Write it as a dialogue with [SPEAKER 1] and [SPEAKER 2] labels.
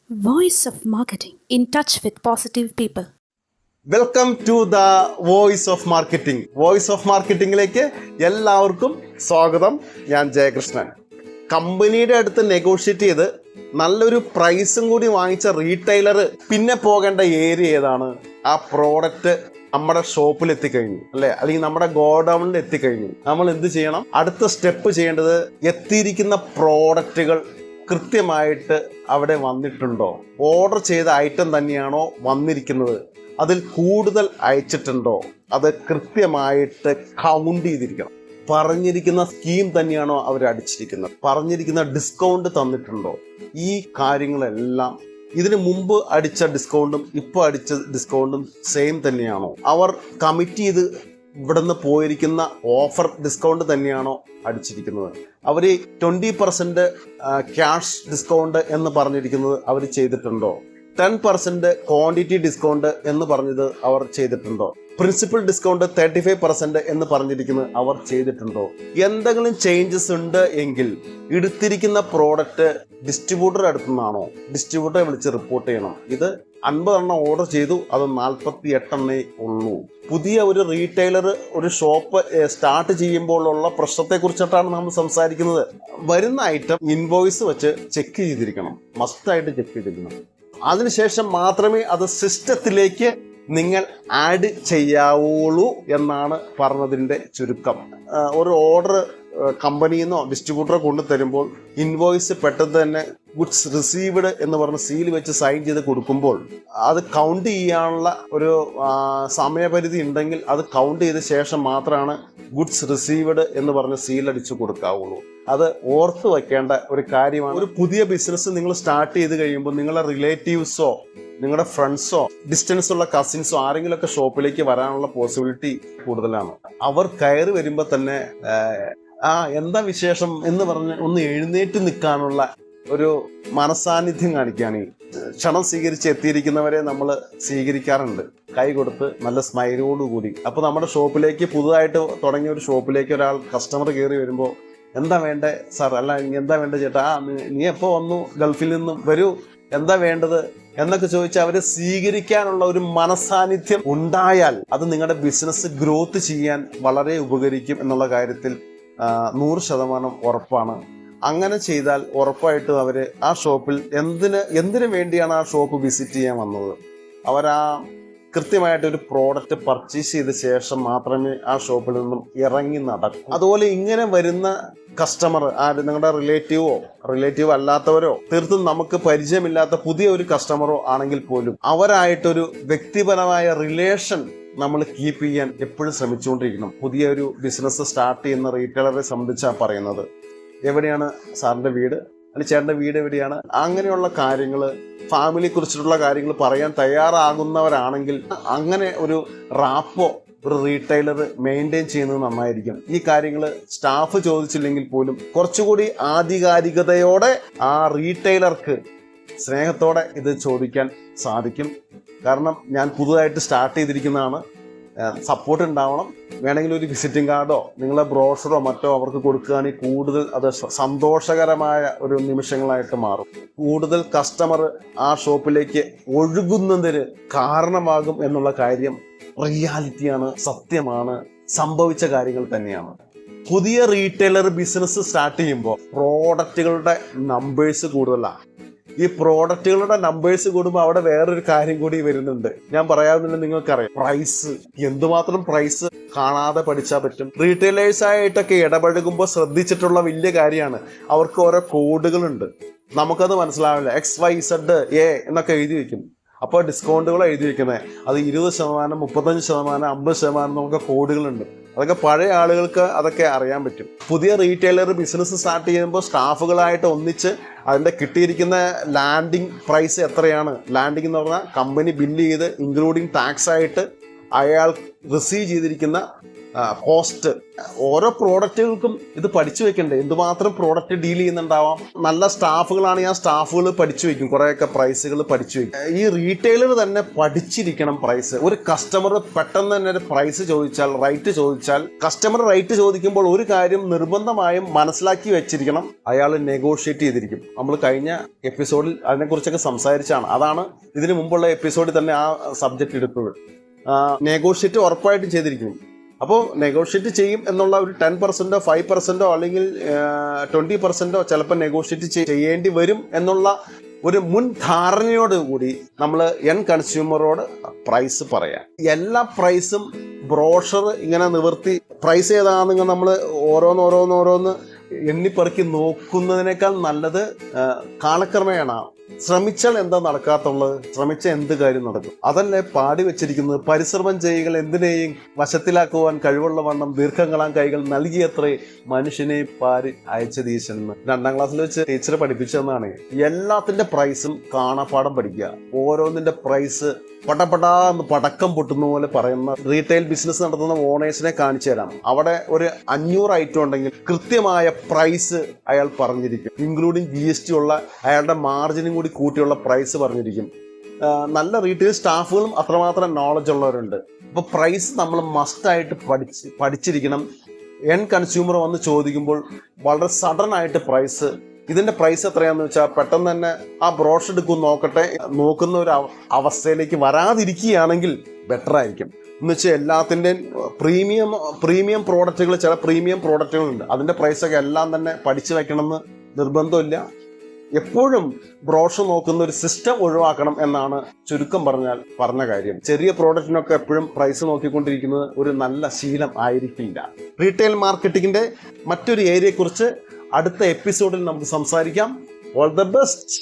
[SPEAKER 1] Voice of Marketing, in touch with positive people.
[SPEAKER 2] Welcome to the Voice of Marketing. Voice of മാർക്കറ്റിംഗിലേക്ക് എല്ലാവർക്കും സ്വാഗതം. ഞാൻ ജയകൃഷ്ണൻ. കമ്പനിയുടെ അടുത്ത് നെഗോഷിയേറ്റ് ചെയ്ത് നല്ലൊരു പ്രൈസും കൂടി വാങ്ങിച്ച റീറ്റെയിലർ പിന്നെ പോകേണ്ട ഏരിയ ഏതാണ്? ആ പ്രോഡക്റ്റ് നമ്മുടെ ഷോപ്പിൽ എത്തിക്കഴിഞ്ഞു അല്ലേ, അല്ലെങ്കിൽ നമ്മുടെ ഗോഡൗണിൽ എത്തിക്കഴിഞ്ഞു. നമ്മൾ എന്ത് ചെയ്യണം? അടുത്ത സ്റ്റെപ്പ് ചെയ്യേണ്ടത് എത്തിയിരിക്കുന്ന പ്രോഡക്റ്റുകൾ കൃത്യമായിട്ട് അവിടെ വന്നിട്ടുണ്ടോ, ഓർഡർ ചെയ്ത ഐറ്റം തന്നെയാണോ വന്നിരിക്കുന്നത്, അതിൽ കൂടുതൽ അയച്ചിട്ടുണ്ടോ, അത് കൃത്യമായിട്ട് കൗണ്ട് ചെയ്തിരിക്കണം. പറഞ്ഞിരിക്കുന്ന സ്കീം തന്നെയാണോ അവർ അടിച്ചിരിക്കുന്നത്, പറഞ്ഞിരിക്കുന്ന ഡിസ്കൗണ്ട് തന്നിട്ടുണ്ടോ, ഈ കാര്യങ്ങളെല്ലാം ഇതിന് മുമ്പ് അടിച്ച ഡിസ്കൗണ്ടും ഇപ്പോൾ അടിച്ച ഡിസ്കൗണ്ടും സെയിം തന്നെയാണോ, അവർ കമ്മിറ്റ് ചെയ്ത് ഇവിടുന്ന് പോയിരിക്കുന്ന ഓഫർ ഡിസ്കൗണ്ട് തന്നെയാണോ അടിച്ചിരിക്കുന്നത്, അവർ 20% ക്യാഷ് ഡിസ്കൗണ്ട് എന്ന് പറഞ്ഞിരിക്കുന്നത് അവർ ചെയ്തിട്ടുണ്ടോ, 10% ക്വാണ്ടിറ്റി ഡിസ്കൗണ്ട് എന്ന് പറഞ്ഞത് അവർ ചെയ്തിട്ടുണ്ടോ, പ്രിൻസിപ്പൽ ഡിസ്കൗണ്ട് 35% എന്ന് പറഞ്ഞിരിക്കുന്നത് അവർ ചെയ്തിട്ടുണ്ടോ. എന്തെങ്കിലും ചേഞ്ചസ് ഉണ്ട് എങ്കിൽ എടുത്തിരിക്കുന്ന പ്രോഡക്റ്റ് ഡിസ്ട്രിബ്യൂട്ടറുടെ അടുത്തു നിന്നാണോ, ഡിസ്ട്രിബ്യൂട്ടറെ വിളിച്ച് റിപ്പോർട്ട് ചെയ്യണം. ഇത് 50 എണ്ണം ഓർഡർ ചെയ്തു, അത് 48 എണ്ണേ ഉള്ളൂ. പുതിയ ഒരു റീറ്റെയിലർ ഒരു ഷോപ്പ് സ്റ്റാർട്ട് ചെയ്യുമ്പോഴുള്ള പ്രശ്നത്തെക്കുറിച്ചിട്ടാണ് നമ്മൾ സംസാരിക്കുന്നത്. വരുന്ന ഐറ്റം ഇൻവോയ്സ് വെച്ച് ചെക്ക് ചെയ്തിരിക്കണം, മസ്റ്റായിട്ട് ചെക്ക് ചെയ്തിരിക്കണം. അതിനുശേഷം മാത്രമേ അത് സിസ്റ്റത്തിലേക്ക് നിങ്ങൾ ആഡ് ചെയ്യാവുള്ളൂ എന്നാണ് പറഞ്ഞതിൻ്റെ ചുരുക്കം. ഒരു ഓർഡർ കമ്പനിയിൽ നിന്നോ ഡിസ്ട്രിബ്യൂട്ടറെ കൊണ്ടു തരുമ്പോൾ ഇൻവോയ്സ് പെട്ടെന്ന് തന്നെ ഗുഡ്സ് റിസീവ്ഡ് എന്ന് പറഞ്ഞ് സീൽ വെച്ച് സൈൻ ചെയ്ത് കൊടുക്കുമ്പോൾ അത് കൗണ്ട് ചെയ്യാനുള്ള ഒരു സമയപരിധി ഉണ്ടെങ്കിൽ അത് കൗണ്ട് ചെയ്ത ശേഷം മാത്രമാണ് ഗുഡ്സ് റിസീവ്ഡ് എന്ന് പറഞ്ഞ് സീൽ അടിച്ച് കൊടുക്കാവുള്ളൂ. അത് ഓർത്ത് വയ്ക്കേണ്ട ഒരു കാര്യമാണ്. ഒരു പുതിയ ബിസിനസ് നിങ്ങൾ സ്റ്റാർട്ട് ചെയ്ത് കഴിയുമ്പോൾ നിങ്ങളുടെ റിലേറ്റീവ്സോ നിങ്ങളുടെ ഫ്രണ്ട്സോ ഡിസ്റ്റൻസ് ഉള്ള കസിൻസോ ആരെങ്കിലുമൊക്കെ ഷോപ്പിലേക്ക് വരാനുള്ള പോസിബിലിറ്റി കൂടുതലാണ്. അവർ കയറി വരുമ്പോൾ തന്നെ എന്താ വിശേഷം എന്ന് പറഞ്ഞ് ഒന്ന് എഴുന്നേറ്റ് നിൽക്കാനുള്ള ഒരു മനസാന്നിധ്യം കാണിക്കുകയാണ്. ക്ഷണം സ്വീകരിച്ച് എത്തിയിരിക്കുന്നവരെ നമ്മൾ സ്വീകരിക്കാറുണ്ട് കൈ കൊടുത്ത് നല്ല സ്മൈലോടുകൂടി. അപ്പോൾ നമ്മുടെ ഷോപ്പിലേക്ക് പുതുതായിട്ട് തുടങ്ങിയ ഒരു ഷോപ്പിലേക്ക് ഒരാൾ കസ്റ്റമർ കയറി വരുമ്പോൾ എന്താ വേണ്ടേ സാർ, അല്ല എന്താ വേണ്ടത് ചേട്ടാ, നീ എപ്പോൾ വന്നു, ഗൾഫിൽ നിന്നും വരൂ, എന്താ വേണ്ടത് എന്നൊക്കെ ചോദിച്ചാൽ അവരെ സ്വീകരിക്കാനുള്ള ഒരു മനസാന്നിധ്യം ഉണ്ടായാൽ അത് നിങ്ങളുടെ ബിസിനസ് ഗ്രോത്ത് ചെയ്യാൻ വളരെ ഉപകരിക്കും എന്നുള്ള കാര്യത്തിൽ 100% ഉറപ്പാണ്. അങ്ങനെ ചെയ്താൽ ഉറപ്പായിട്ടും അവർ ആ ഷോപ്പിൽ എന്തിനു വേണ്ടിയാണ് ആ ഷോപ്പ് വിസിറ്റ് ചെയ്യാൻ വന്നത്, അവരാ കൃത്യമായിട്ടൊരു പ്രോഡക്റ്റ് പർച്ചേസ് ചെയ്ത ശേഷം മാത്രമേ ആ ഷോപ്പിൽ നിന്നും ഇറങ്ങി നടക്കൂ. അതുപോലെ ഇങ്ങനെ വരുന്ന കസ്റ്റമർ നിങ്ങളുടെ റിലേറ്റീവ് അല്ലാത്തവരോ തീർത്തും നമുക്ക് പരിചയമില്ലാത്ത പുതിയ ഒരു കസ്റ്റമറോ ആണെങ്കിൽ പോലും അവരായിട്ടൊരു വ്യക്തിപരമായ റിലേഷൻ നമ്മൾ കീപ്പ് ചെയ്യാൻ എപ്പോഴും ശ്രമിച്ചുകൊണ്ടിരിക്കണം. പുതിയ ഒരു ബിസിനസ് സ്റ്റാർട്ട് ചെയ്യുന്ന റീറ്റെയിലറെ സംബന്ധിച്ചാണ് പറയുന്നത്. എവിടെയാണ് സാറിൻ്റെ വീട്, അല്ലെങ്കിൽ ചേട്ടൻ്റെ വീട് എവിടെയാണ്, അങ്ങനെയുള്ള കാര്യങ്ങൾ, ഫാമിലിയെ കുറിച്ചിട്ടുള്ള കാര്യങ്ങൾ പറയാൻ തയ്യാറാകുന്നവരാണെങ്കിൽ അങ്ങനെ ഒരു റാപ്പോ ഒരു റീറ്റെയിലർ മെയിൻറ്റെയിൻ ചെയ്യുന്നത് നന്നായിരിക്കും. ഈ കാര്യങ്ങൾ സ്റ്റാഫ് ചോദിച്ചില്ലെങ്കിൽ പോലും കുറച്ചുകൂടി ആധികാരികതയോടെ ആ റീറ്റെയിലർക്ക് സ്നേഹത്തോടെ ഇത് ചോദിക്കാൻ സാധിക്കും. കാരണം ഞാൻ പുതുതായിട്ട് സ്റ്റാർട്ട് ചെയ്തിരിക്കുന്നതാണ്, സപ്പോർട്ട് ഉണ്ടാവണം. വേണമെങ്കിൽ ഒരു വിസിറ്റിംഗ് കാർഡോ നിങ്ങളെ ബ്രോഷറോ മറ്റോ അവർക്ക് കൊടുക്കുകയാണെങ്കിൽ കൂടുതൽ അത് സന്തോഷകരമായ ഒരു നിമിഷങ്ങളായിട്ട് മാറും. കൂടുതൽ കസ്റ്റമർ ആ ഷോപ്പിലേക്ക് ഒഴുകുന്നതിന് കാരണമാകും എന്നുള്ള കാര്യം റിയാലിറ്റിയാണ്, സത്യമാണ്, സംഭവിച്ച കാര്യങ്ങൾ തന്നെയാണ്. പുതിയ റീറ്റെയിലർ ബിസിനസ് സ്റ്റാർട്ട് ചെയ്യുമ്പോൾ പ്രോഡക്റ്റുകളുടെ നമ്പേഴ്സ് കൂടുതലാണ്. ഈ പ്രോഡക്റ്റുകളുടെ നമ്പേഴ്സ് കൂടുമ്പോൾ അവിടെ വേറൊരു കാര്യം കൂടി വരുന്നുണ്ട്. ഞാൻ പറയാവുന്നത് നിങ്ങൾക്കറിയാം, പ്രൈസ്. എന്തുമാത്രം പ്രൈസ് കാണാതെ പഠിച്ചാൽ പറ്റും. റീറ്റെയിലേഴ്സായിട്ടൊക്കെ ഇടപഴകുമ്പോൾ ശ്രദ്ധിച്ചിട്ടുള്ള വലിയ കാര്യമാണ്, അവർക്ക് ഓരോ കോഡുകളുണ്ട്. നമുക്കത് മനസ്സിലാവില്ല. XYZA എന്നൊക്കെ എഴുതി വയ്ക്കും. അപ്പോൾ ഡിസ്കൗണ്ടുകൾ എഴുതി വയ്ക്കുന്നത് അത് 20%, 35%, 50% നമുക്ക് കോഡുകളുണ്ട്. അതൊക്കെ പഴയ ആളുകൾക്ക് അതൊക്കെ അറിയാൻ പറ്റും. പുതിയ റീറ്റെയിലർ ബിസിനസ് സ്റ്റാർട്ട് ചെയ്യുമ്പോൾ സ്റ്റാഫുകളായിട്ട് ഒന്നിച്ച് അതിൻ്റെ കിട്ടിയിരിക്കുന്ന ലാൻഡിങ് പ്രൈസ് എത്രയാണ്, ലാൻഡിങ് എന്ന് പറഞ്ഞാൽ കമ്പനി ബില്ല് ചെയ്ത് ഇൻക്ലൂഡിങ് ടാക്സ് ആയിട്ട് അയാൾ റിസീവ് ചെയ്തിരിക്കുന്ന കോസ്റ്റ്. ഓരോ പ്രോഡക്റ്റുകൾക്കും ഇത് പഠിച്ചു വെക്കണ്ടേ, എന്തുമാത്രം പ്രോഡക്റ്റ് ഡീൽ ചെയ്യുന്നുണ്ടാവാം. നല്ല സ്റ്റാഫുകളാണെങ്കിൽ ആ സ്റ്റാഫുകൾ പഠിച്ചു വെക്കും, കുറേയൊക്കെ പ്രൈസുകൾ പഠിച്ചു വെക്കും. ഈ റീറ്റെയിലർ തന്നെ പഠിച്ചിരിക്കണം പ്രൈസ്. ഒരു കസ്റ്റമർ പെട്ടെന്ന് തന്നെ ഒരു പ്രൈസ് ചോദിച്ചാൽ, റേറ്റ് ചോദിച്ചാൽ, കസ്റ്റമർ റേറ്റ് ചോദിക്കുമ്പോൾ ഒരു കാര്യം നിർബന്ധമായും മനസ്സിലാക്കി വെച്ചിരിക്കണം, അയാൾ നെഗോഷിയേറ്റ് ചെയ്തിരിക്കും. നമ്മൾ കഴിഞ്ഞ എപ്പിസോഡിൽ അതിനെക്കുറിച്ചൊക്കെ സംസാരിച്ചാണ്. അതാണ് ഇതിനു മുമ്പുള്ള എപ്പിസോഡിൽ തന്നെ ആ സബ്ജക്റ്റ് എടുത്തത്. നെഗോഷിയേറ്റ് ഉറപ്പായിട്ടും ചെയ്തിരിക്കും. അപ്പോൾ നെഗോഷിയേറ്റ് ചെയ്യും എന്നുള്ള ഒരു 10%, 5% അല്ലെങ്കിൽ 20% ചിലപ്പോൾ നെഗോഷിയേറ്റ് ചെയ്യേണ്ടി വരും എന്നുള്ള ഒരു മുൻ ധാരണയോടുകൂടി നമ്മൾ കൺസ്യൂമറോട് പ്രൈസ് പറയാം. എല്ലാ പ്രൈസും ബ്രോഷർ ഇങ്ങനെ നിവർത്തി പ്രൈസ് ഏതാണെന്ന് നമ്മൾ ഓരോന്ന് എണ്ണിപ്പെറുക്കി നോക്കുന്നതിനേക്കാൾ നല്ലത് കാലക്രമേണ ശ്രമിച്ചാൽ എന്താ നടക്കാത്തുള്ളത്, ശ്രമിച്ചാൽ എന്ത് കാര്യം നടക്കും. അതല്ലേ പാടി വെച്ചിരിക്കുന്നത്, പരിശ്രമം ചെയ്യുകൾ എന്തിനേയും വശത്തിലാക്കുവാൻ കഴിവുള്ള വണ്ണം ദീർഘങ്ങളാം കൈകൾ നൽകിയത്രേ മനുഷ്യനെ പാരി അയച്ചത് ഈശ്വരൻ. 2ാം ക്ലാസ്സിൽ വെച്ച് ടീച്ചർ പഠിപ്പിച്ചതെന്നാണ്. എല്ലാത്തിന്റെ പ്രൈസും കാണാപ്പാടം പഠിക്കുക. ഓരോന്നിന്റെ പ്രൈസ് പടപടാന്ന് പടക്കം പൊട്ടുന്ന പോലെ പറയുന്ന റീറ്റെയിൽ ബിസിനസ് നടത്തുന്ന ഓണേഴ്സിനെ കാണിച്ചു തരാം. അവിടെ ഒരു 500 ഐറ്റം ഉണ്ടെങ്കിൽ കൃത്യമായ പ്രൈസ് അയാൾ പറഞ്ഞിരിക്കും, ഇൻക്ലൂഡിങ് GST ഉള്ള അയാളുടെ മാർജിനും കൂടി കൂട്ടിയുള്ള പ്രൈസ് പറഞ്ഞിരിക്കും. നല്ല റീറ്റെയിൽ സ്റ്റാഫുകളും അത്രമാത്രം നോളജ് ഉള്ളവരുണ്ട്. അപ്പോൾ പ്രൈസ് നമ്മൾ മസ്റ്റായിട്ട് പഠിച്ചിരിക്കണം. കൺസ്യൂമർ വന്ന് ചോദിക്കുമ്പോൾ വളരെ സഡൻ ആയിട്ട് പ്രൈസ്, ഇതിന്റെ പ്രൈസ് എത്രയാന്ന് വെച്ചാൽ പെട്ടെന്ന് തന്നെ ആ ബ്രോഷർ എടുക്കും, നോക്കുന്ന ഒരു അവസ്ഥയിലേക്ക് വരാതിരിക്കുകയാണെങ്കിൽ ബെറ്റർ ആയിരിക്കും. എന്ന് വെച്ചാൽ എല്ലാത്തിൻ്റെയും പ്രീമിയം പ്രോഡക്റ്റുകൾ, ചില പ്രീമിയം പ്രോഡക്റ്റുകളുണ്ട്, അതിന്റെ പ്രൈസൊക്കെ എല്ലാം തന്നെ പഠിച്ചു വെക്കണമെന്ന് നിർബന്ധമില്ല. എപ്പോഴും ബ്രോഷർ നോക്കുന്ന ഒരു സിസ്റ്റം ഒഴിവാക്കണം എന്നാണ് ചുരുക്കം പറഞ്ഞ കാര്യം. ചെറിയ പ്രോഡക്റ്റിനൊക്കെ എപ്പോഴും പ്രൈസ് നോക്കിക്കൊണ്ടിരിക്കുന്നത് ഒരു നല്ല ശീലം ആയിരിക്കില്ല. റീറ്റെയിൽ മാർക്കറ്റിംഗിന്റെ മറ്റൊരു ഏരിയയെക്കുറിച്ച് അടുത്ത എപ്പിസോഡിൽ നമുക്ക് സംസാരിക്കാം. All the best.